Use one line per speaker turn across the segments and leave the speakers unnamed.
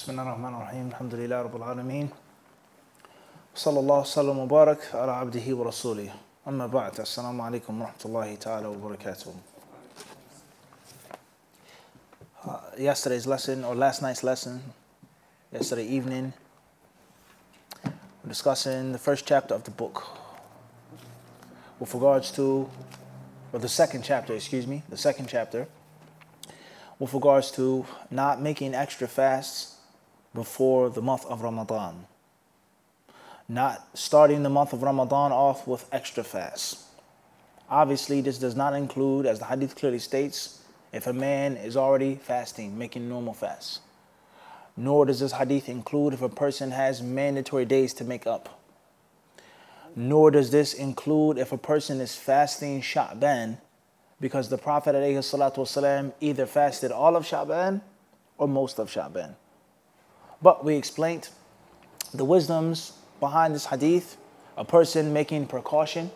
بسم الله الرحمن الرحيم الحمد لله رب العالمين صلى الله وسلم وبارك على عبده ورسوله أما بعد السلام عليكم ورحمة الله تعالى وبركاته. Yesterday's lesson, or last night's lesson, yesterday evening, we're discussing the first chapter of the book with regards to, or the second chapter with regards to not making extra fasts before the month of Ramadan. Not starting the month of Ramadan off with extra fasts. Obviously, this does not include, as the hadith clearly states, if a man is already fasting, making normal fasts. Nor does this hadith include if a person has mandatory days to make up. Nor does this include if a person is fasting Sha'ban, because the Prophet ﷺ either fasted all of Sha'ban or most of Sha'ban. But we explained the wisdoms behind this hadith, a person making precaution,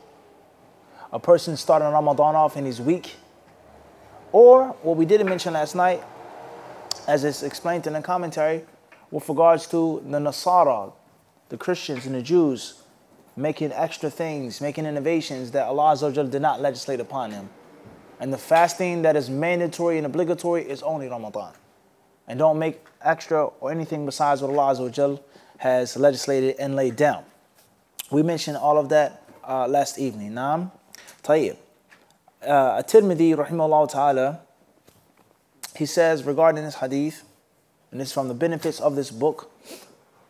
a person starting Ramadan off and he's weak, or what we didn't mention last night, as it's explained in the commentary, with regards to the Nasara, the Christians and the Jews, making extra things, making innovations that Allah Azza wa Jal did not legislate upon them. And the fasting that is mandatory and obligatory is only Ramadan. And don't make extra or anything besides what Allah Azza wa Jal has legislated and laid down. We mentioned all of that last evening. Naam. Tayyib. Tirmidhi, rahimahullah ta'ala, he says regarding this hadith, and this is from the benefits of this book,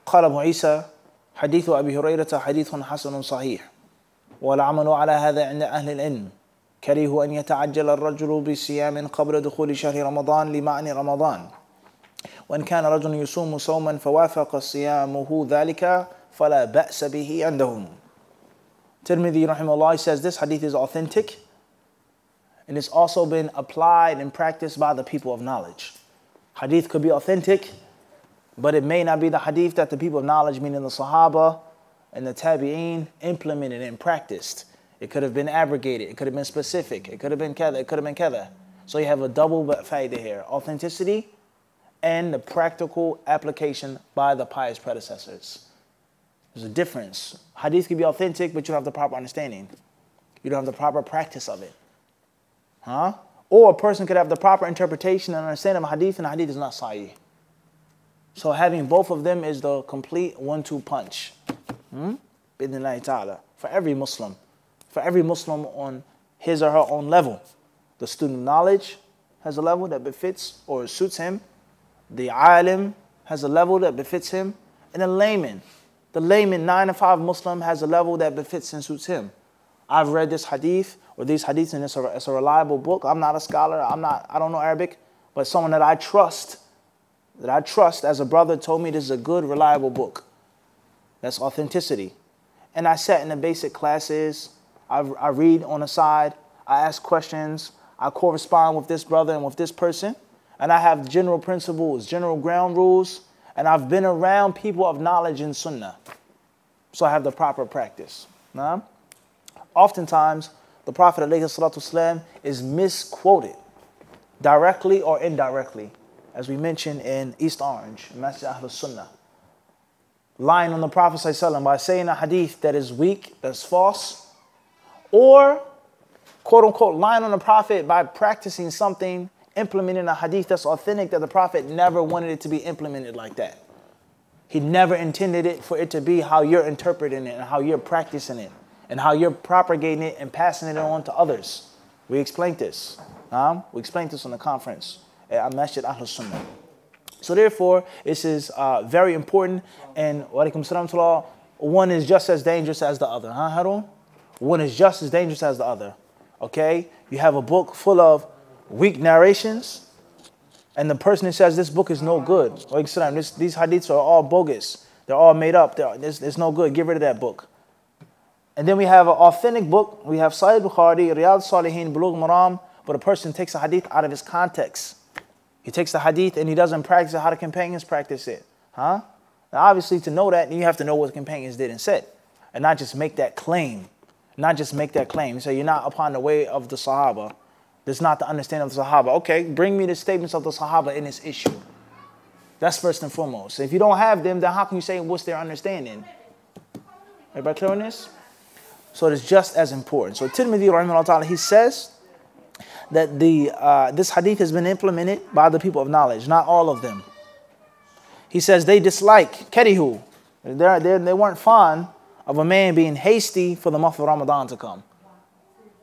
قال أبو عيسى حديث أبي هريرة حديث حسن صحيح والعمل على هذا عند أهل العلم كريه أن يتعجل الرجل بصيام قبل دخول شهر رمضان لمعنى رمضان وإن كان رجل يصوم صوما فوافق صيامه ذلك فلا بأس به عندهم. Tirmidhi rahimahullah says this hadith is authentic and it's also been applied and practiced by the people of knowledge. Hadith could be authentic, but it may not be the hadith that the people of knowledge, meaning the Sahaba and the Tabi'een, implemented and practiced. It could have been abrogated, it could have been specific, it could have been kada, it could have been kada. So you have a double faida here, authenticity and the practical application by the pious predecessors. There's a difference. Hadith can be authentic, but you don't have the proper understanding. You don't have the proper practice of it. Or a person could have the proper interpretation and understanding of hadith, and the hadith is not sahih. So having both of them is the complete 1-2 punch. Bidnillahi ta'ala. For every Muslim on his or her own level. The student of knowledge has a level that befits or suits him. The alim has a level that befits him. And the layman 9 to 5 Muslim has a level that befits and suits him. I've read this hadith or these hadiths, and it's a reliable book. I'm not a scholar. I don't know Arabic, but someone that I trust as a brother told me this is a good, reliable book. That's authenticity. And I sat in the basic classes. I read on the side. I ask questions. I correspond with this brother and with this person. And I have general principles, general ground rules. And I've been around people of knowledge in Sunnah. So I have the proper practice. Nah? Oftentimes, the Prophet ﷺ is misquoted, directly or indirectly, as we mentioned in East Orange, Masjid Ahlus Sunnah. Lying on the Prophet ﷺ by saying a hadith that is weak, that's false, or quote-unquote lying on the Prophet by practicing something, implementing a hadith that's authentic that the Prophet never wanted it to be implemented like that. He never intended it for it to be how you're interpreting it and how you're practicing it and how you're propagating it and passing it on to others. We explained this. We explained this on the conference at Masjid Ahlus Sunnah. So therefore, this is very important. And walaikum salam to Allah, one is just as dangerous as the other. Harun? One is just as dangerous as the other. Okay? You have a book full of weak narrations, and the person who says this book is no good. These hadiths are all bogus. They're all made up. It's no good. Get rid of that book. And then we have an authentic book. We have Sahih Bukhari, Riyadh Salihin, Bulugh Maram, but a person takes a hadith out of his context. He takes the hadith and he doesn't practice it how the companions practice it. Now obviously to know that, you have to know what the companions did and said. And not just make that claim. You say you're not upon the way of the Sahaba. That's not the understanding of the Sahaba. Okay, bring me the statements of the Sahaba in this issue. That's first and foremost. If you don't have them, then how can you say what's their understanding? Everybody clear on this? So it's just as important. So Tirmidhi, rahimahullah ta'ala, he says that this hadith has been implemented by the people of knowledge, not all of them. He says they dislike, karihu. They weren't fond of a man being hasty for the month of Ramadan to come.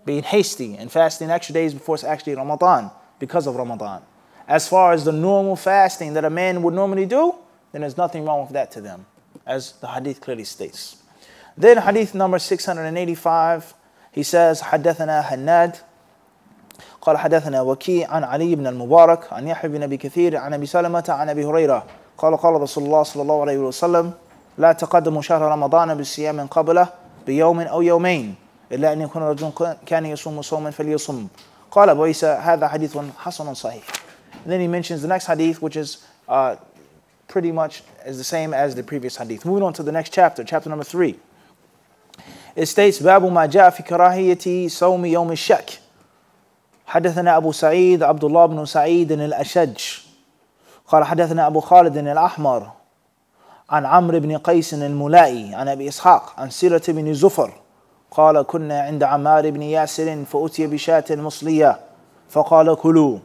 Being hasty and fasting extra days before it's actually Ramadan because of Ramadan. As far as the normal fasting that a man would normally do, then there's nothing wrong with that to them, as the hadith clearly states. Then hadith number 685, he says, حدثنا هناد قال حدثنا وكيع عن علي بن المبارك عن يحيى بن أبي كثير عن أبي سلمة عن أبي هريرة قال قال رسول الله صلى الله عليه وسلم لا تقدموا شهر رمضان بالصيام قبله بيوم أو يومين إلا أن يكون رجل كان يصوم صوما فليصم قال أبو عيسى هذا حديث حسن صحيح. And then he mentions the next hadith, which is pretty much is the same as the previous hadith. Moving on to the next chapter, chapter number 3. It states, باب ما جاء في كراهية صوم يوم الشك. حدثنا أبو سعيد عبد الله بن سعيد الأشج قال حدثنا أبو خالد الأحمر عن عمرو بن قيس الملائي عن أبي إسحاق عن سيرة بن زفر قال كنا عند عمار بن ياسر فأتي بشاة مصلية فقال كلوا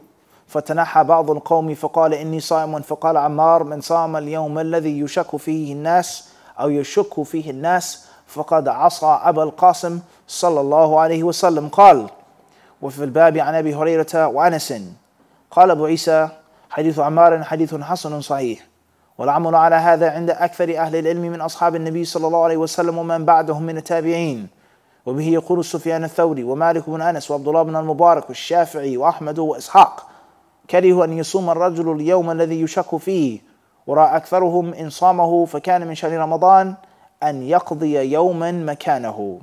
فتنحى بعض القوم فقال إني صائم فقال عمار من صام اليوم الذي يشك فيه الناس أو يشك فيه الناس فقد عصى أبا القاسم صلى الله عليه وسلم قال وفي الباب عن أبي هريرة وأنس قال أبو عيسى حديث عمار حديث حسن صحيح والعمل على هذا عند أكثر أهل العلم من أصحاب النبي صلى الله عليه وسلم ومن بعدهم من التابعين وبه يقول سفيان الثوري ومالك بن أنس وعبد الله بن المبارك والشافعي وأحمد وإسحاق كره أن يصوم الرجل اليوم الذي يشك فيه ورأى أكثرهم إن صامه فكان من شهر رمضان أن يقضي يوما مكانه.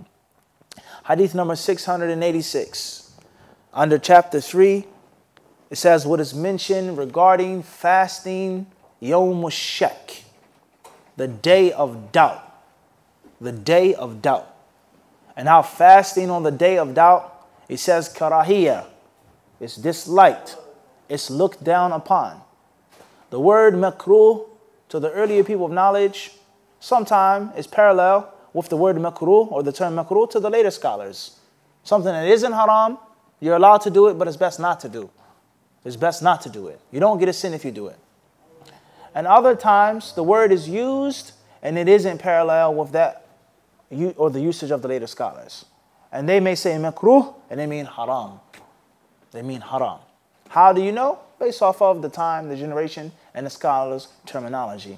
Hadith number 686. Under chapter 3, it says what is mentioned regarding fasting Yawm al-Shak, the day of doubt. The day of doubt. And how fasting on the day of doubt, it says karahiyah, it's disliked, it's looked down upon. The word makruh to the earlier people of knowledge sometimes is parallel with the word makruh or the term makruh to the later scholars. Something that isn't haram, you're allowed to do it, but it's best not to do. It's best not to do it. You don't get a sin if you do it. And other times, the word is used and it isn't parallel with that or the usage of the later scholars. And they may say makruh and they mean haram. They mean haram. How do you know? Based off of the time, the generation, and the scholars' terminology.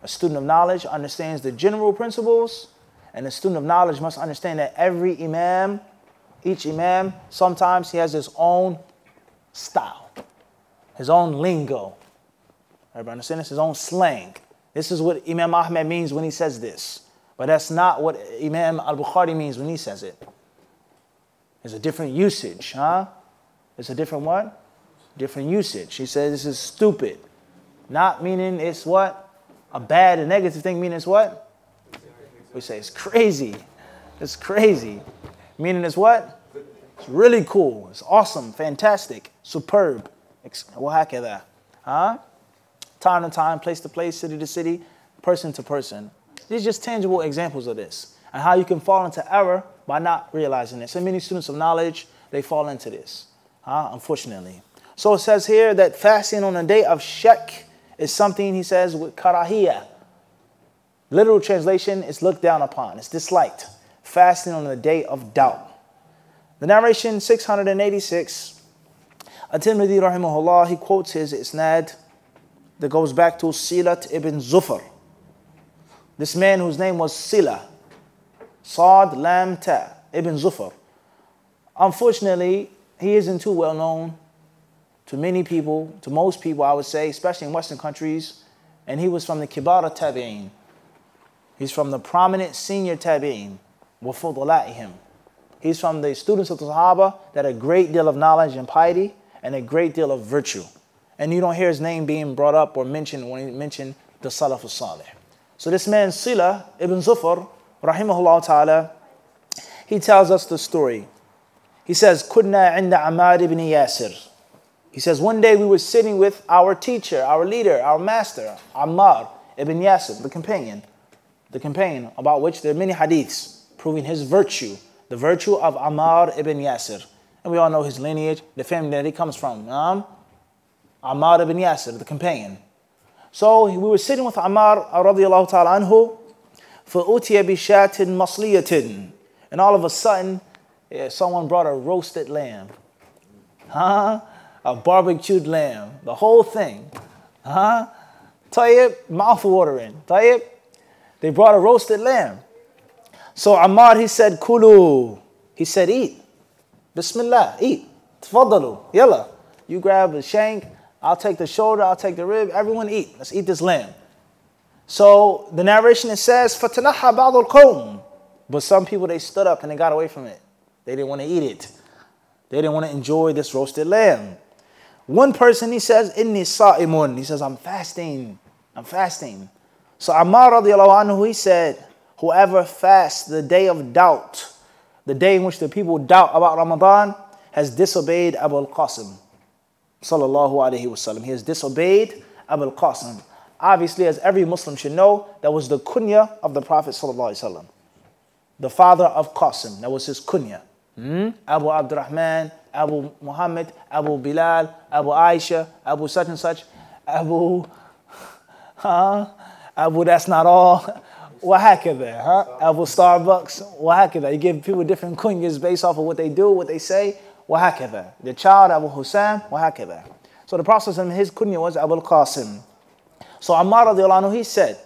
A student of knowledge understands the general principles, and a student of knowledge must understand that every imam, each imam, sometimes he has his own style, his own lingo. Everybody understand this? His own slang. This is what Imam Ahmed means when he says this. But that's not what Imam al-Bukhari means when he says it. There's a different usage, huh? It's a different what? Different usage. He says this is stupid. Not meaning it's what? A bad and negative thing, meaning it's what? We say it's crazy. It's crazy. Meaning it's what? It's really cool. It's awesome, fantastic, superb. وهكذا. Huh? Time to time, place to place, city to city, person to person. These are just tangible examples of this. And how you can fall into error by not realizing this. And many students of knowledge, they fall into this. Unfortunately. So it says here that fasting on the day of Shak is something, he says, with karahiyah. Literal translation is looked down upon. It's disliked. Fasting on the day of doubt. The narration 686. At-Tirmidhi rahimahullah, he quotes his isnad that goes back to Silat ibn Zufar. This man whose name was Sila. Sad Lam Ta ibn Zufar. Unfortunately, he isn't too well known to many people, to most people, I would say, especially in Western countries. And he was from the Kibara Tabi'in. He's from the prominent senior Tabi'in, وَفُضَلَائِهِمْ. He's from the students of the Sahaba that had a great deal of knowledge and piety and a great deal of virtue. And you don't hear his name being brought up or mentioned when he mentioned the Salaf al-Salih. So this man, Sila ibn Zufar, rahimahullah ta'ala, he tells us the story. He says, كُنَّا عِنْدَ عَمَّارِ ibn Yasir. He says, one day we were sitting with our teacher, our leader, our master, Ammar ibn Yasir, the companion about which there are many hadiths proving his virtue, the virtue of Ammar ibn Yasir. And we all know his lineage, the family that he comes from. Ammar ibn Yasir, the companion. So we were sitting with Ammar radiallahu ta'ala anhu, فَأُتِيَ بِشَاتٍ مَصْلِيَةٍ. And all of a sudden, someone brought a roasted lamb. A barbecued lamb. The whole thing. Tayyib, mouth watering. Tayyib. They brought a roasted lamb. So Ammar, he said, Kulu. He said, eat. Bismillah, eat. Tafaddalu. Yalla. You grab the shank, I'll take the shoulder, I'll take the rib. Everyone eat. Let's eat this lamb. So the narration, it says, فَتَنَحَّى بَعْضُ الْقَوْمِ. But some people, they stood up and they got away from it. They didn't want to eat it. They didn't want to enjoy this roasted lamb. One person, he says, Inni sa'imun. He says, I'm fasting. I'm fasting. So Ammar radiallahu anhu, he said, whoever fasts the day of doubt, the day in which the people doubt about Ramadan, has disobeyed Abu al-Qasim. Sallallahu alayhi wasallam. He has disobeyed Abu al-Qasim. Obviously, as every Muslim should know, that was the kunya of the Prophet sallallahu alayhi wasallam. The father of Qasim, that was his kunya. Abu Abdurrahman, Abu Muhammad, Abu Bilal, Abu Aisha, Abu such and such, Abu that's not all. Wahakadha, Abu Starbucks, wahakadha. You give people different kunyas based off of what they do, what they say, wahakadha. The child, Abu Husam, wahakadha. So the Prophet, his kunya was Abu al-Qasim. So Ammar radiallahu anhu, he said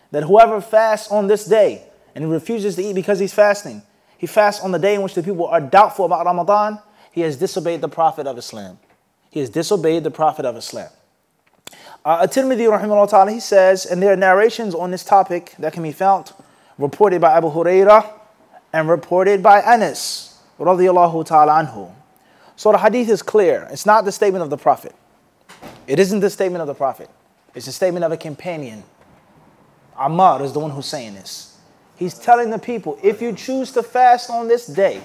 that whoever fasts on this day and he refuses to eat because he's fasting, he fasts on the day in which the people are doubtful about Ramadan, he has disobeyed the Prophet of Islam. He has disobeyed the Prophet of Islam. Tirmidhi rahimahullah ta'ala, he says, and there are narrations on this topic that can be found, reported by Abu Hurairah and reported by Anas radiyallahu ta'ala anhu. So the hadith is clear. It's not the statement of the Prophet. It isn't the statement of the Prophet. It's a statement of a companion. Ammar is the one who's saying this. He's telling the people, if you choose to fast on this day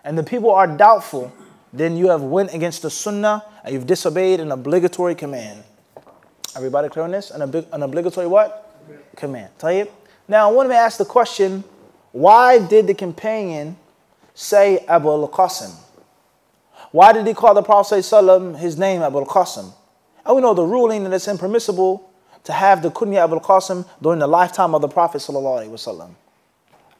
and the people are doubtful, then you have went against the sunnah and you've disobeyed an obligatory command. Everybody clear on this? An obligatory what? Command. Tayyib. Now, one may ask the question, why did the companion say Abu al-Qasim? Why did he call the Prophet ﷺ his name Abu al-Qasim? And we know the ruling that it's impermissible to have the kunya Abu al-Qasim during the lifetime of the Prophet ﷺ.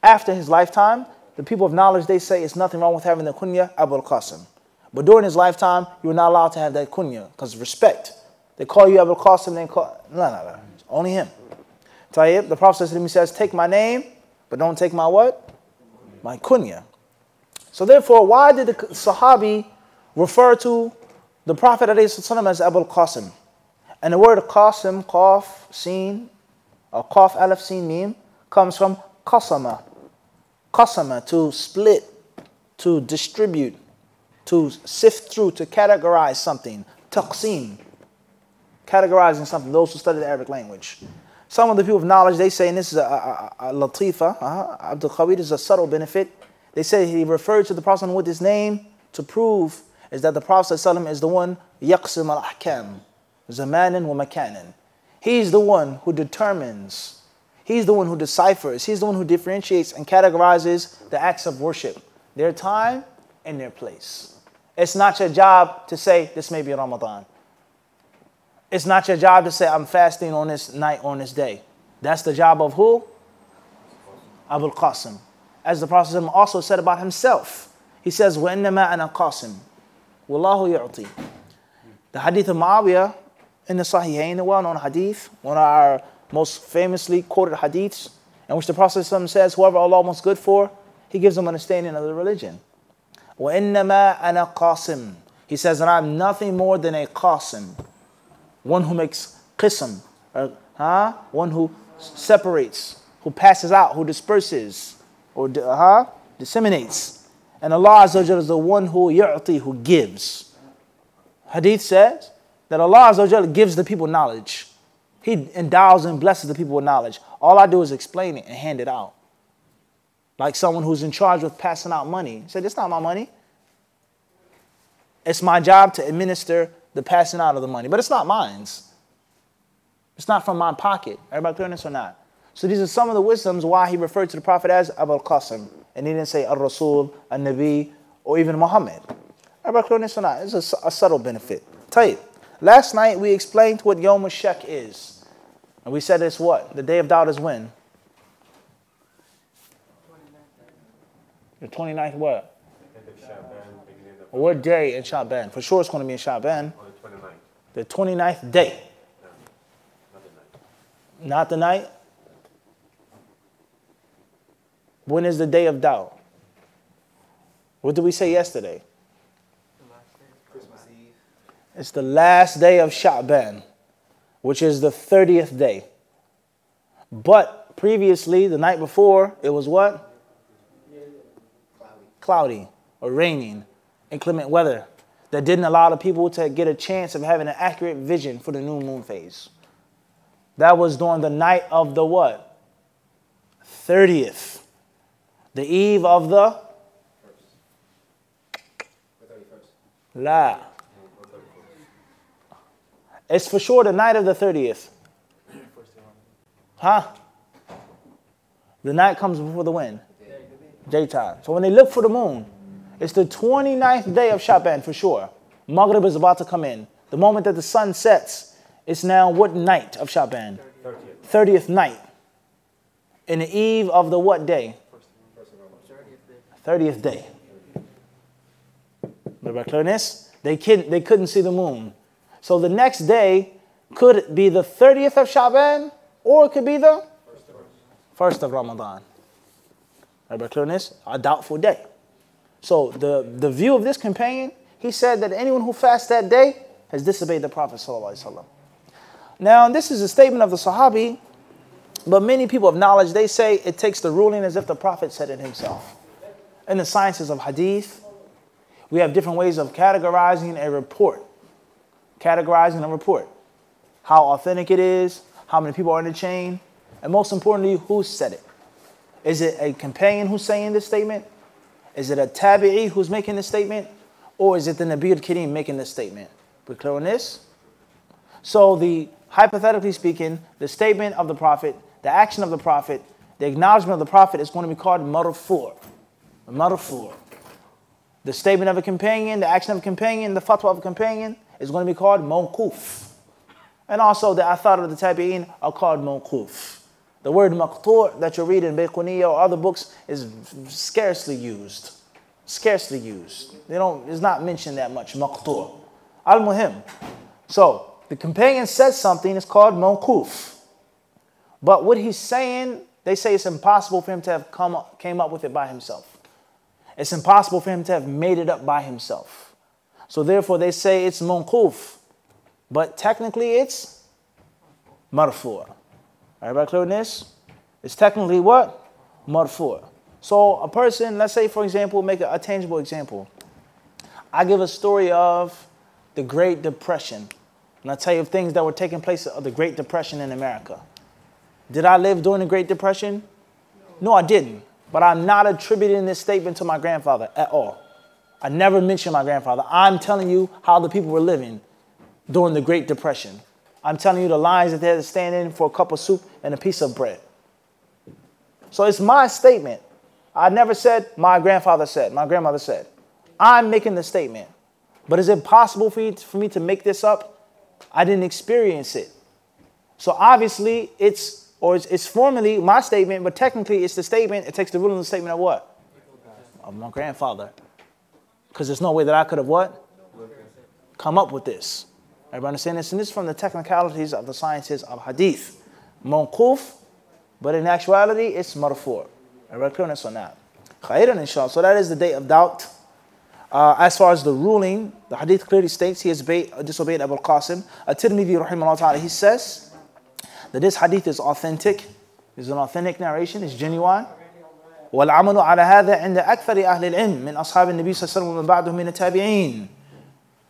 After his lifetime, the people of knowledge, they say it's nothing wrong with having the kunya Abu al-Qasim. But during his lifetime, you were not allowed to have that kunya because of respect. They call you Abu al-Qasim, they call... No. Only him. Tayyib, the Prophet says, take my name, but don't take my what? My kunya. So therefore, why did the Sahabi refer to the Prophet ﷺ as Abu al-Qasim? And the word Qasim, Qaf, Sin, or Qaf, Alif, Sin, Mim, comes from Qasama. Qasama, to split, to distribute, to sift through, to categorize something. Taqsim, categorizing something, those who study the Arabic language. Some of the people of knowledge, they say, and this is a latifa, Abdul Khaweed, is a subtle benefit. They say he referred to the Prophet with his name to prove is that the Prophet ﷺ is the one, yaqsim al-ahkam, zamanan wa makanan. He's the one who determines, he's the one who deciphers, he's the one who differentiates and categorizes the acts of worship, their time and their place. It's not your job to say, this may be Ramadan. It's not your job to say, I'm fasting on this night, on this day. That's the job of who? Abu al-Qasim. As the Prophet also said about himself. He says, وَإِنَّمَا أَنَا قَاسِمٌ وَاللَّهُ يُعْطِي. The hadith of Muawiyah in the Sahihain, the well-known hadith, one of our most famously quoted hadiths, in which the Prophet says, whoever Allah wants good for, He gives them understanding of the religion. وَإِنَّمَا أَنَا قَاسِمٌ. He says that I'm nothing more than a qasim, one who makes qism, one who separates, who passes out, who disperses, or disseminates. And Allah Azza wa Jalla is the one who yu'ti, who gives. Hadith says that Allah Azza wa Jalla gives the people knowledge. He endows and blesses the people with knowledge. All I do is explain it and hand it out. Like someone who's in charge of passing out money. He said, it's not my money. It's my job to administer the passing out of the money. But it's not mine. It's not from my pocket. Everybody clear on this or not? So these are some of the wisdoms why he referred to the Prophet as Abul Qasim. And he didn't say Al-Rasul, Al-Nabi, or even Muhammad. Everybody clear on this or not? It's a subtle benefit. Tayyib. Last night we explained what Yawm al-Shak is. And we said it's what? The day of doubt is when? The 29th what? What day in Sha'ban? For sure it's going to be in Sha'ban. The 29th day. Not the night? When is the day of doubt? What did we say yesterday?
Christmas Eve.
It's the last day of Sha'ban, which is the 30th day. But previously, the night before, it was what? Cloudy or raining, inclement weather that didn't allow the people to get a chance of having an accurate vision for the new moon phase. That was during the night of the what? 30th. The eve of the? La. It's for sure the night of the 30th. Huh? The night comes before the wind. Daytime. So when they look for the moon, it's the 29th day of Sha'ban for sure. Maghrib is about to come in. The moment that the sun sets, it's now what night of Sha'ban? 30th night. In the eve of the what day? 30th day. Remember clearness? They couldn't see the moon. So the next day could be the 30th of Sha'ban, or it could be the first of Ramadan. Remember clearness? A doubtful day. So the view of this companion, he said that anyone who fasts that day has disobeyed the Prophet ﷺ. Now, this is a statement of the Sahabi, but many people of knowledge, they say it takes the ruling as if the Prophet said it himself. In the sciences of Hadith, we have different ways of categorizing a report. Categorizing a report. How authentic it is, how many people are in the chain, and most importantly, who said it. Is it a companion who's saying this statement? Is it a tabi'i who's making this statement? Or is it the Nabi al-Kareem making this statement? We clear on this? So hypothetically speaking, the statement of the Prophet, the action of the Prophet, the acknowledgement of the Prophet is going to be called marfu'. Marfu'. The statement of a companion, the action of a companion, the fatwa of a companion is going to be called mawquf. And also the athar of the tabi'in are called mawquf. The word maqtu' that you read in Bayquniya or other books is scarcely used. Scarcely used. It's not mentioned that much, maqtu'. Al-muhim. So, the companion says something, it's called mawquf. But what he's saying, they say it's impossible for him to have came up with it by himself. It's impossible for him to have made it up by himself. So therefore they say it's mawquf. But technically it's marfu'. Everybody clear on this? It's technically what? Marfu'. So a person, let's say for example, make a tangible example. I give a story of the Great Depression. And I tell you of things that were taking place of the Great Depression in America. Did I live during the Great Depression? No, I didn't. But I'm not attributing this statement to my grandfather at all. I never mentioned my grandfather. I'm telling you how the people were living during the Great Depression. I'm telling you the lines that they had to stand in for a cup of soup and a piece of bread. So it's my statement. I never said my grandfather said, my grandmother said. I'm making the statement. But is it possible for me to make this up? I didn't experience it. So obviously it's formally my statement, but technically it's the statement, it takes the ruling of the statement of what? Of my grandfather. Because there's no way that I could have what? Come up with this. Everybody understand this? And this is from the technicalities of the sciences of hadith. Mawquf, but in actuality it's marfu'. Everybody clear on this or not? Khairan inshallah. So that is the day of doubt. As far as the ruling, the hadith clearly states he has disobeyed Abu al-Qasim. Tirmidhi rahimahullah ta'ala, he says that this hadith is authentic. It's an authentic narration. It's genuine. وَالْعَمَلُ عَلَى هَذَا عِنْدَ أَكْثَرِ أَهْلِ الْعِلْمِ مِنْ أَصْحَابِ النَّبِيِّ صَلَّى اللَّهُ عَلَيْهِ وَسَلَّمَ وَمَنْ بَعْدَهُم مِنَ التَّابِعِينَ.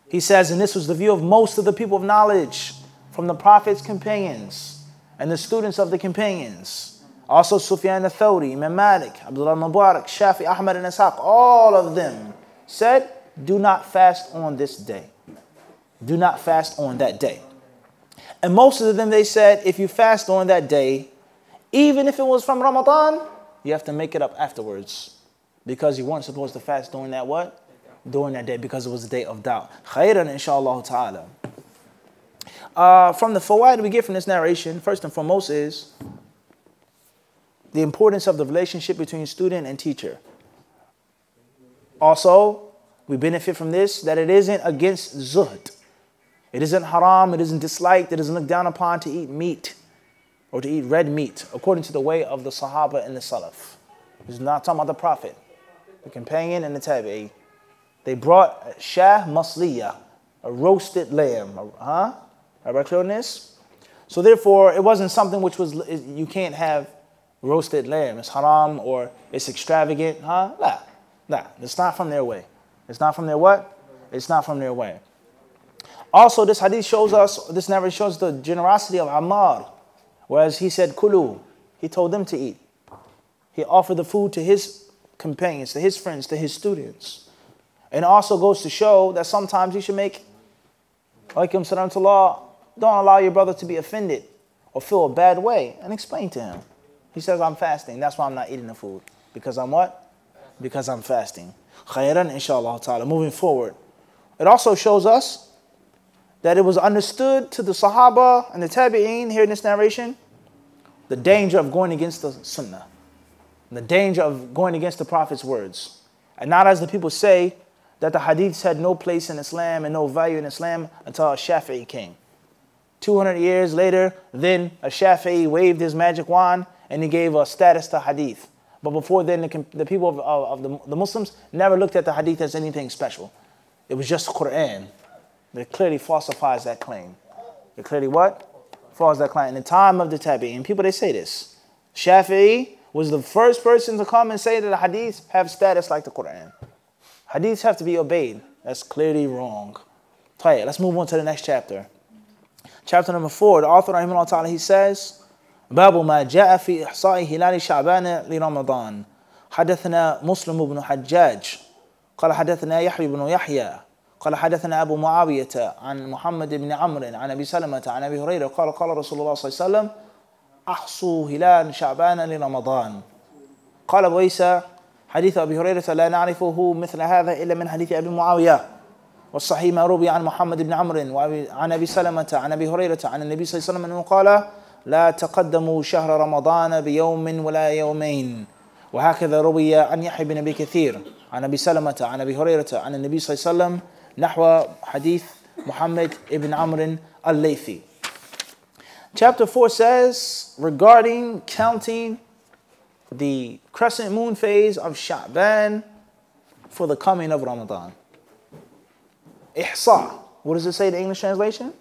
He says, and this was the view of most of the people of knowledge from the Prophet's companions and the students of the companions. Also Sufyan al-Thawri, Imam Malik, Abdullah Mubarak, Shafi, Ahmad and Ishaq, all of them said do not fast on this day. Do not fast on that day. And most of them, they said, if you fast on that day, even if it was from Ramadan, you have to make it up afterwards. Because you weren't supposed to fast during that what? During that day, because it was a day of doubt. Khairan, inshallah ta'ala. From the fawaid we get from this narration, first and foremost is the importance of the relationship between student and teacher. Also, we benefit from this, that it isn't against zuhd. It isn't haram, it isn't disliked, it isn't looked down upon to eat meat or to eat red meat, according to the way of the Sahaba and the Salaf. This is not talking about the Prophet, the companion and the Tabi'i. They brought shah masliya, a roasted lamb. Have I shown this? So therefore, it wasn't something which was, you can't have roasted lamb. It's haram or it's extravagant. Nah, it's not from their way. It's not from their what? It's not from their way. Also, this hadith shows us, this narration shows the generosity of Ammar. Whereas he said, kulu, he told them to eat. He offered the food to his companions, to his friends, to his students. And it also goes to show that sometimes you should make, alaikum salam to Allah, don't allow your brother to be offended or feel a bad way, and explain to him. He says, I'm fasting. That's why I'm not eating the food. Because I'm what? Because I'm fasting. Khairan, inshallah ta'ala. Moving forward. It also shows us that it was understood to the Sahaba and the Tabi'een here in this narration, the danger of going against the Sunnah. The danger of going against the Prophet's words. And not as the people say, that the hadiths had no place in Islam and no value in Islam until Shafi'i came. 200 years later, then a Shafi'i waved his magic wand and he gave a status to hadith. But before then, the people of the Muslims never looked at the hadith as anything special. It was just Quran. That clearly falsifies that claim. It clearly what? Falls that claim. In the time of the Tabi'in, people, they say this. Shafi'i was the first person to come and say that the hadiths have status like the Quran. Hadiths have to be obeyed. That's clearly wrong. Let's move on to the next chapter. Chapter number 4, the author, rahimahullah ta'ala, he says, باب ما جاء في إحصاء هلال شعبان لرمضان. حدثنا مسلم بن حجاج قال حدثنا يحيى بن يحيى قال حدثنا أبو معاوية عن محمد بن عمرو عن أبي سلمة عن أبي هريرة قال قال رسول الله صلى الله عليه وسلم أحصوا هلال شعبان لرمضان. قال أبو عيسى حديث أبي هريرة لا نعرفه مثل هذا إلا من حديث أبي معاوية، والصحيح ما روي عن محمد بن عمرو وعن أبي سلمة عن أبي هريرة عن النبي صلى الله عليه وسلم أنه قال لا تقدموا شهر رمضان بيوم ولا يومين. وهكذا روي عن يحيى بن أبي كثير عن أبي سلمة عن أبي هريرة عن النبي صلى الله عليه وسلم نحو حديث محمد ibn Amr al-Laythi. Chapter 4 says, regarding counting the crescent moon phase of Sha'ban for the coming of Ramadan. Ihsa. What does it say in the English translation?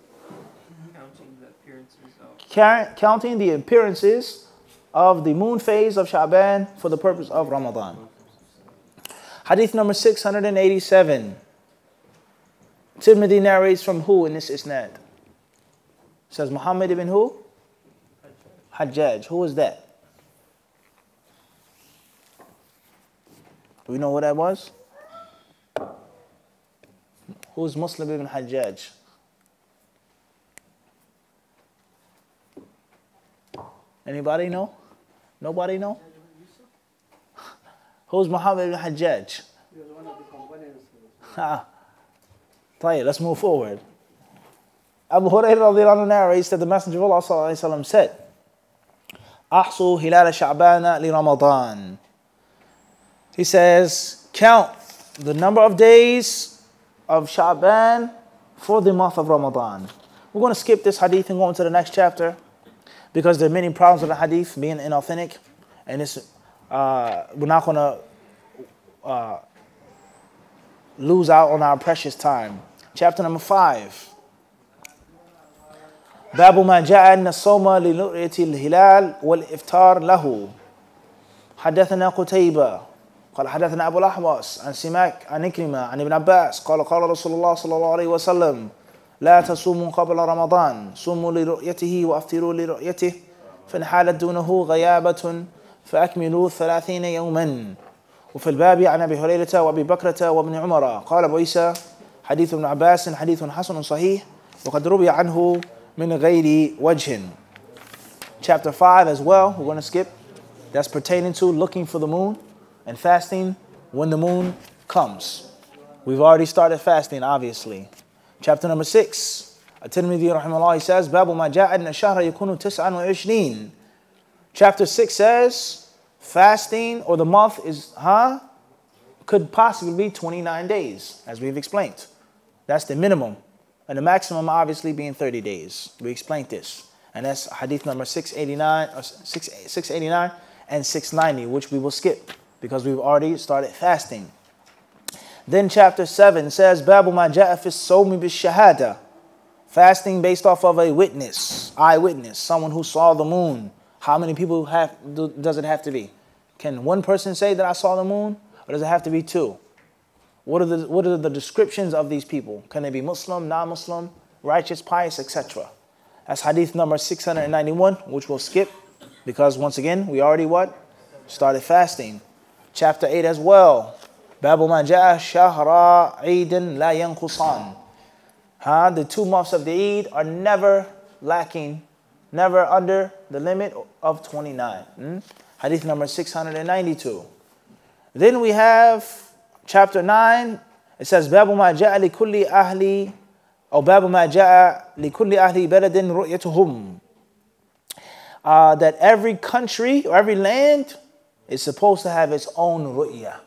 Counting the appearances of the moon phase of Sha'ban for the purpose of Ramadan. Hadith number 687. Tirmidhi narrates from who in this isnad? It says Muhammad ibn who? Hajjaj. Who was that? Do we know who that was? Who's Muslim ibn Hajjaj? Anybody know? Nobody know? Who's Muhammad ibn Hajjaj? Let's move forward. Abu Hurairah narrates that the Messenger of Allah ﷺ said, أحصوا هلال شعبان لرمضان. He says, count the number of days of Sha'ban for the month of Ramadan. We're going to skip this hadith and go into the next chapter because there are many problems with the hadith being inauthentic, and we're not going to lose out on our precious time. Chapter number 5. باب ما جاء أن الصوم لرؤية الهلال والإفطار له. حدثنا قتيبة قال حدثنا أبو الأحوص عن سماك عن إكرمة عن ابن عباس قال قال رسول الله صلى الله عليه وسلم لا تصوموا قبل رمضان صوموا لرؤيته وأفطروا لرؤيته فإن حالت دونه غيابة فأكملوا 30 يوما وفي الباب عن أبي هريرة وأبي بكرة وابن عمر قال أبو عيسى حديث ابن عباس حديث حسن صحيح وقد روي عنه من غير وجه. Chapter 5 as well, we're going to skip. That's pertaining to looking for the moon and fasting when the moon comes. We've already started fasting, obviously. Chapter number 6. Tirmidhi rahimahullah, he says, باب ما جاء أن الشهر يكون 29. Chapter 6 says, fasting or the month could possibly be 29 days, as we've explained. That's the minimum. And the maximum obviously being 30 days. We explained this. And that's hadith number 689 and 690, which we will skip because we've already started fasting. Then chapter 7 says, Babu ma ja'a fi sawmi bish-shahada. Fasting based off of a witness, eyewitness, someone who saw the moon. How many people does it have to be? Can one person say that I saw the moon? Or does it have to be two? What are the descriptions of these people? Can they be Muslim, non-Muslim, righteous, pious, etc.? That's hadith number 691, which we'll skip because once again, we already started fasting. Chapter 8 as well. Babu ma ja'a shahra Eidin la yanqusan. The 2 months of the Eid are never lacking, never under the limit of 29. Hadith number 692. Then we have chapter 9. It says, Babu ma ja'a li kulli ahli باب ما جاء لكل أهل بلد رؤيتهم. That every country or every land is supposed to have its own ru'ya,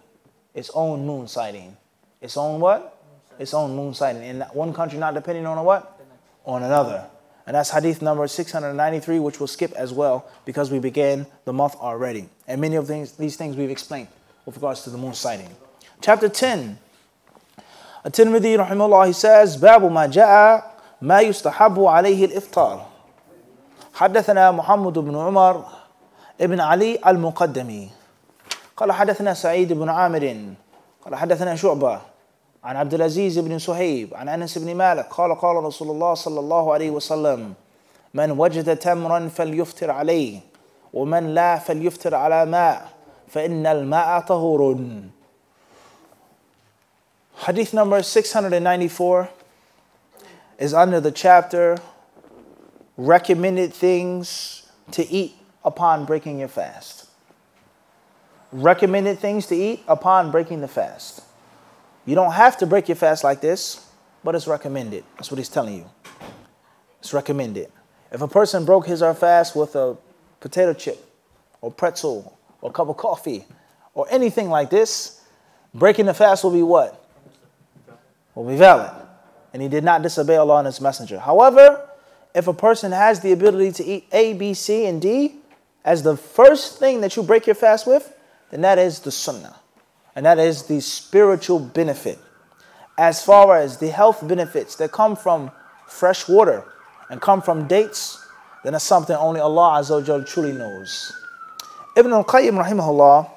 its own moon sighting. Its own what? Its own moon sighting. In one country not depending on what? On another. And that's hadith number 693, which we'll skip as well because we began the month already. And many of these things we've explained with regards to the moon sighting. Chapter 10. Tirmidhi rahimahullah, he says, باب ما جاء ما يستحب عليه الإفطار. حدثنا محمد بن عمر ابن علي المقدمي قال حدثنا سعيد بن عامر قال حدثنا شعبة عن عبد العزيز بن صهيب عن أنس بن مالك قال قال رسول الله صلى الله عليه وسلم من وجد تمرا فليفطر عليه ومن لا فليفطر على ماء فإن الماء طهور. Hadith number 694 is under the chapter recommended things to eat upon breaking your fast. Recommended things to eat upon breaking the fast. You don't have to break your fast like this, but it's recommended. That's what he's telling you. It's recommended. If a person broke his or her fast with a potato chip or pretzel or a cup of coffee or anything like this, breaking the fast will be what? Will be valid. And he did not disobey Allah and His Messenger. However, if a person has the ability to eat A, B, C, and D as the first thing that you break your fast with, then that is the sunnah. And that is the spiritual benefit. As far as the health benefits that come from fresh water and come from dates, then that's something only Allah Azza wa Jal truly knows. Ibn al-Qayyim rahimahullah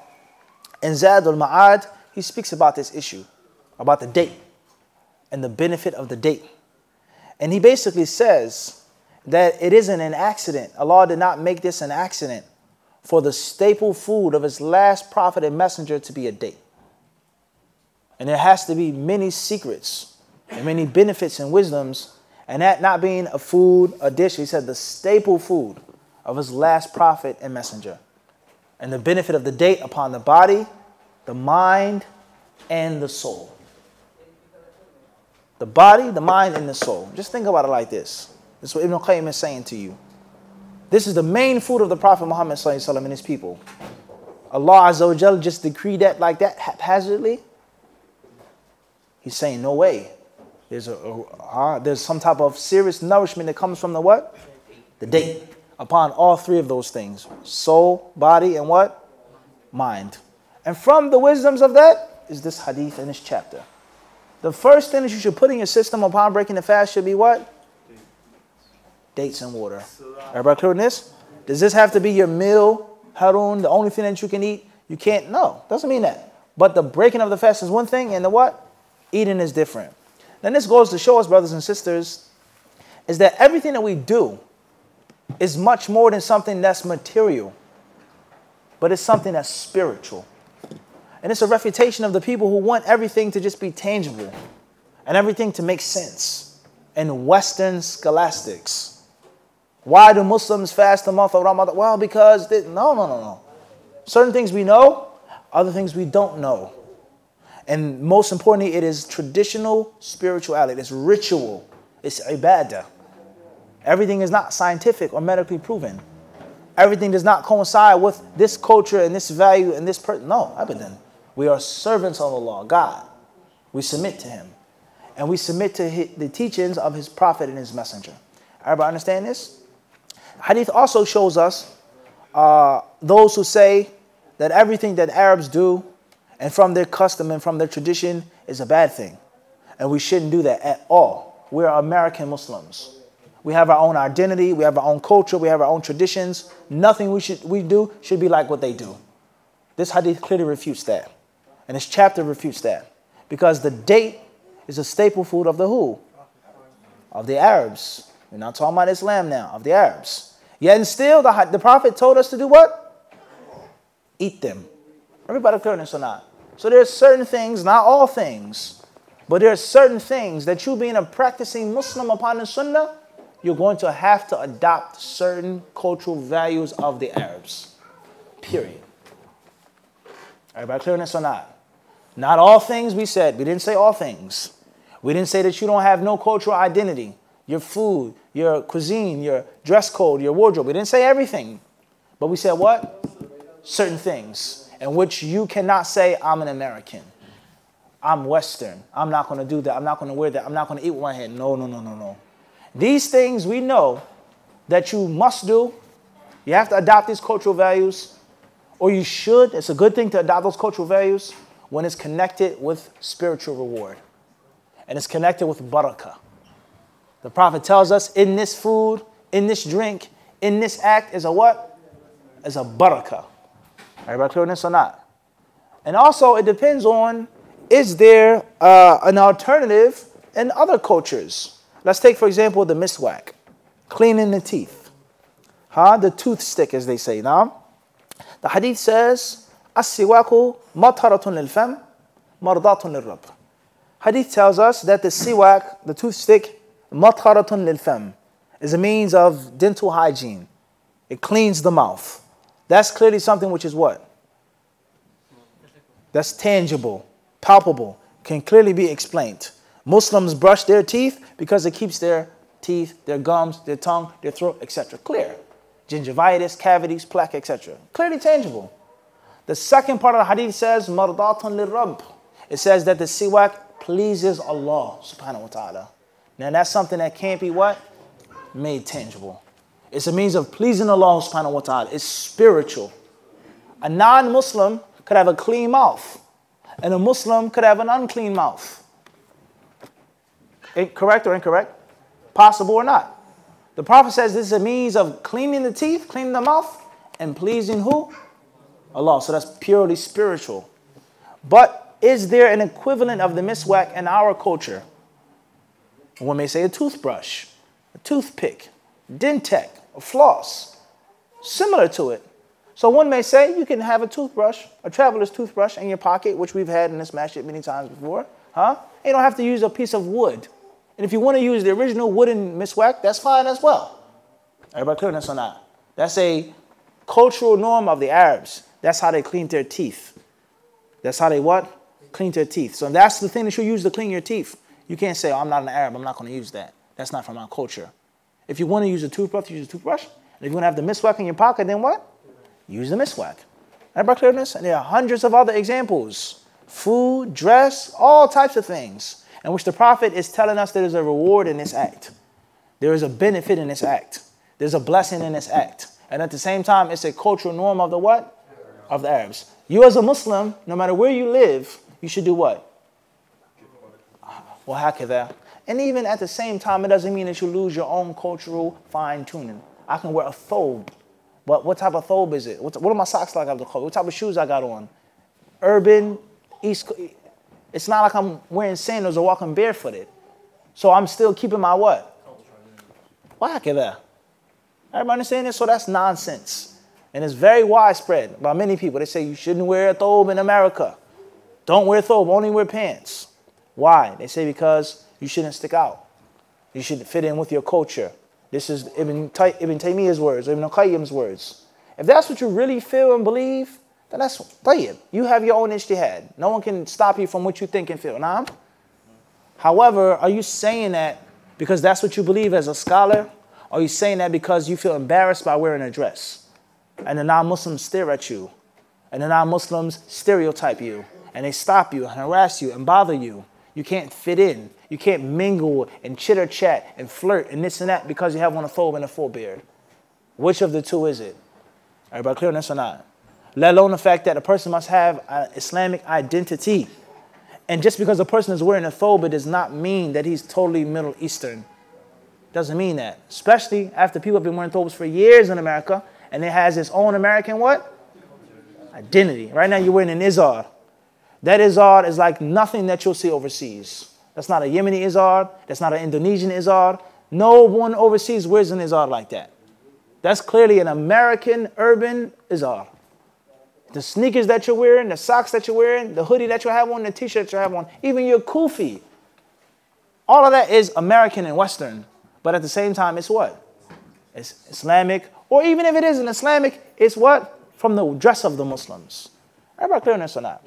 in Zad al-Ma'ad, he speaks about this issue, about the date and the benefit of the date. And he basically says that it isn't an accident. Allah did not make this an accident for the staple food of His last prophet and messenger to be a date. And there has to be many secrets and many benefits and wisdoms, and that not being a food, a dish, he said the staple food of His last prophet and messenger. And the benefit of the date upon the body, the mind, and the soul. The body, the mind, and the soul. Just think about it like this. This is what Ibn al-Qayyim is saying to you. This is the main food of the Prophet Muhammad ﷺ and his people. Allah Azza wa Jal just decreed that like that haphazardly. He's saying, no way. There's some type of serious nourishment that comes from the what? The date. Upon all three of those things. Soul, body, and what? Mind. And from the wisdoms of that is this hadith in this chapter. The first thing that you should put in your system upon breaking the fast should be what? Dates and water. Everybody clear on this? Does this have to be your meal, harun, the only thing that you can eat? You can't. No, doesn't mean that. But the breaking of the fast is one thing, and the what? Eating is different. Then this goes to show us, brothers and sisters, is that everything that we do is much more than something that's material, but it's something that's spiritual. And it's a refutation of the people who want everything to just be tangible and everything to make sense. And Western scholastics. Why do Muslims fast the month of Ramadan? Well, because no. Certain things we know, other things we don't know. And most importantly, it is traditional spirituality. It's ritual. It's ibadah. Everything is not scientific or medically proven. Everything does not coincide with this culture and this value and this person. No, abadan. We are servants of Allah, God. We submit to Him. And we submit to the teachings of His Prophet and His Messenger. Everybody understand this? Hadith also shows us those who say that everything that Arabs do and from their custom and from their tradition is a bad thing. And we shouldn't do that at all. We are American Muslims. We have our own identity. We have our own culture. We have our own traditions. Nothing we do should be like what they do. This hadith clearly refutes that. And this chapter refutes that. Because the date is a staple food of the who? Of the Arabs. We're not talking about Islam now. Of the Arabs. Yet and still, the Prophet told us to do what? Eat them. Everybody clear this or not? So there's certain things, not all things, but there are certain things that you being a practicing Muslim upon the Sunnah, you're going to have to adopt certain cultural values of the Arabs. Period. Everybody clear this or not? Not all things we said. We didn't say all things. We didn't say that you don't have no cultural identity. Your food, your cuisine, your dress code, your wardrobe. We didn't say everything. But we said what? Certain things in which you cannot say, I'm an American. I'm Western. I'm not going to do that. I'm not going to wear that. I'm not going to eat with my hand. No. These things we know that you must do. You have to adopt these cultural values. Or you should. It's a good thing to adopt those cultural values when it's connected with spiritual reward. And it's connected with barakah. The Prophet tells us in this food, in this drink, in this act is a what? Is a barakah. Everybody clear on this or not? And also it depends on, is there an alternative in other cultures? Let's take, for example, the miswak. Cleaning the teeth. The tooth stick, as they say. Now, the hadith says, As-siwaku matharatun lil-fam, mardatun lil-rab. Hadith tells us that the siwak, the toothstick, matharatun lil-fam, is a means of dental hygiene. It cleans the mouth. That's clearly something which is what? That's tangible, palpable, can clearly be explained. Muslims brush their teeth because it keeps their teeth, their gums, their tongue, their throat, etc. clear. Gingivitis, cavities, plaque, etc. Clearly tangible. The second part of the hadith says, mardatun lil-rabb. It says that the siwak pleases Allah subhanahu wa ta'ala. Now that's something that can't be what? Made tangible. It's a means of pleasing Allah subhanahu wa ta'ala. It's spiritual. A non-Muslim could have a clean mouth. And a Muslim could have an unclean mouth. Correct or incorrect? Possible or not? The Prophet says this is a means of cleaning the teeth, cleaning the mouth, and pleasing who? Allah. So that's purely spiritual. But is there an equivalent of the miswak in our culture? One may say a toothbrush, a toothpick, dentec, a floss, similar to it. So one may say you can have a toothbrush, a traveler's toothbrush in your pocket, which we've had in this masjid many times before. You don't have to use a piece of wood. And if you want to use the original wooden miswak, that's fine as well. Everybody clear on this or not? That's a cultural norm of the Arabs. That's how they clean their teeth. That's how they what? Clean their teeth. So that's the thing that you use to clean your teeth. You can't say, oh, I'm not an Arab, I'm not going to use that. That's not from our culture. If you want to use a toothbrush, use a toothbrush. And if you want to have the miswak in your pocket, then what? Use the miswak. Everybody clear on this? And there are hundreds of other examples. Food, dress, all types of things. In which the Prophet is telling us there is a reward in this act. There is a benefit in this act. There's a blessing in this act. And at the same time, it's a cultural norm of the what? Of the Arabs. You as a Muslim, no matter where you live, you should do what? وَهَكَذَا. And even at the same time, it doesn't mean that you lose your own cultural fine-tuning. I can wear a thobe. But what type of thobe is it? What are my socks like? What type of shoes I got on? Urban, East. It's not like I'm wearing sandals or walking barefooted. So I'm still keeping my what? وَهَكَذَا. Everybody understand this? So that's nonsense. And it's very widespread by many people. They say you shouldn't wear a thobe in America. Don't wear thobe, only wear pants. Why? They say because you shouldn't stick out. You should fit in with your culture. This is Ibn Taymiyyah's words, or Ibn Qayyim's words. If that's what you really feel and believe, then that's tayyib. You have your own ijtihad. No one can stop you from what you think and feel. Nah? However, are you saying that because that's what you believe as a scholar? Or are you saying that because you feel embarrassed by wearing a dress? And the non-Muslims stare at you. And the non-Muslims stereotype you. And they stop you and harass you and bother you. You can't fit in. You can't mingle and chitter chat and flirt and this and that because you have on a thobe and a forebeard. Which of the two is it? Everybody clear on this or not? Let alone the fact that a person must have an Islamic identity. And just because a person is wearing a thobe, it does not mean that he's totally Middle Eastern. Doesn't mean that. Especially after people have been wearing thobes for years in America and it has its own American what? Identity. Right now you're wearing an izar. That izar is like nothing that you'll see overseas. That's not a Yemeni izar. That's not an Indonesian izar. No one overseas wears an izar like that. That's clearly an American urban izar. The sneakers that you're wearing, the socks that you're wearing, the hoodie that you have on, the t-shirt that you have on, even your kufi. All of that is American and Western. But at the same time, it's what? It's Islamic. Or even if it isn't Islamic, it's what? From the dress of the Muslims. Everybody clear on this or not?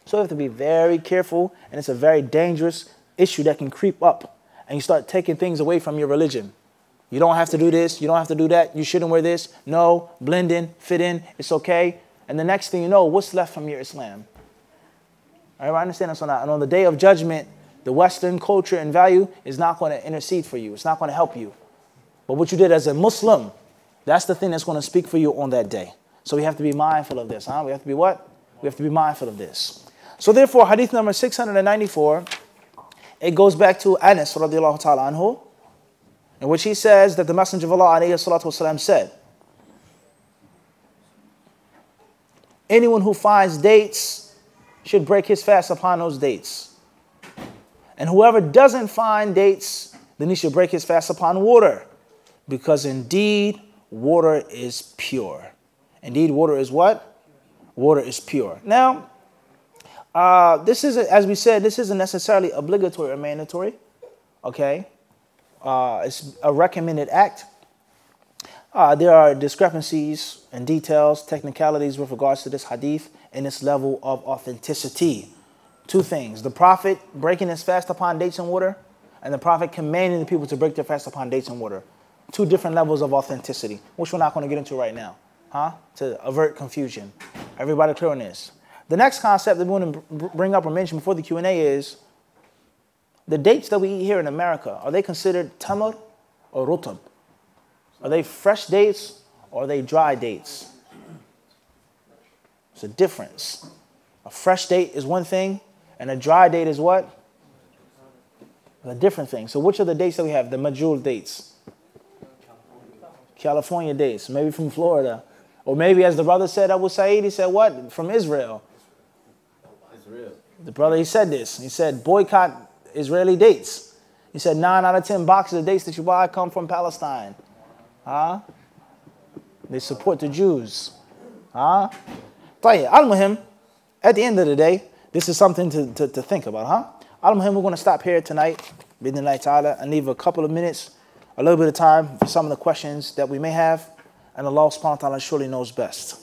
So you have to be very careful, and it's a very dangerous issue that can creep up, and you start taking things away from your religion. You don't have to do this. You don't have to do that. You shouldn't wear this. No, blend in, fit in. It's okay. And the next thing you know, what's left from your Islam? Everybody understand this or not? And on the day of judgment, the Western culture and value is not going to intercede for you. It's not going to help you. But what you did as a Muslim, that's the thing that's going to speak for you on that day. So we have to be mindful of this. We have to be what? We have to be mindful of this. So therefore, hadith number 694, it goes back to Anas radiallahu ta'ala anhu, in which he says that the Messenger of Allah alayhi salatu wasalam said, anyone who finds dates should break his fast upon those dates. And whoever doesn't find dates, then he should break his fast upon water. Because indeed, water is pure. Indeed, water is what? Water is pure. Now, this is, as we said, this isn't necessarily obligatory or mandatory. Okay? It's a recommended act. There are discrepancies and details, technicalities with regards to this hadith and its level of authenticity. Two things. The Prophet breaking his fast upon dates and water, and the Prophet commanding the people to break their fast upon dates and water. Two different levels of authenticity, which we're not going to get into right now, to avert confusion. Everybody clear on this? The next concept that we want to bring up or mention before the Q&A is the dates that we eat here in America. Are they considered tamar or rutab? Are they fresh dates or are they dry dates? It's a difference. A fresh date is one thing, and a dry date is what? A different thing. So which are the dates that we have? The majul dates. California dates. Maybe from Florida. Or maybe, as the brother said, Abu Sa'id, he said what? From Israel. Israel. The brother, he said this. He said, boycott Israeli dates. He said 9 out of 10 boxes of dates that you buy come from Palestine. They support the Jews. Al-Muhim, at the end of the day, this is something to think about, Al-Muhim, we're going to stop here tonight, bidnillahi ta'ala, and leave a couple of minutes, a little bit of time for some of the questions that we may have, and Allah subhanahu wa ta'ala surely knows best.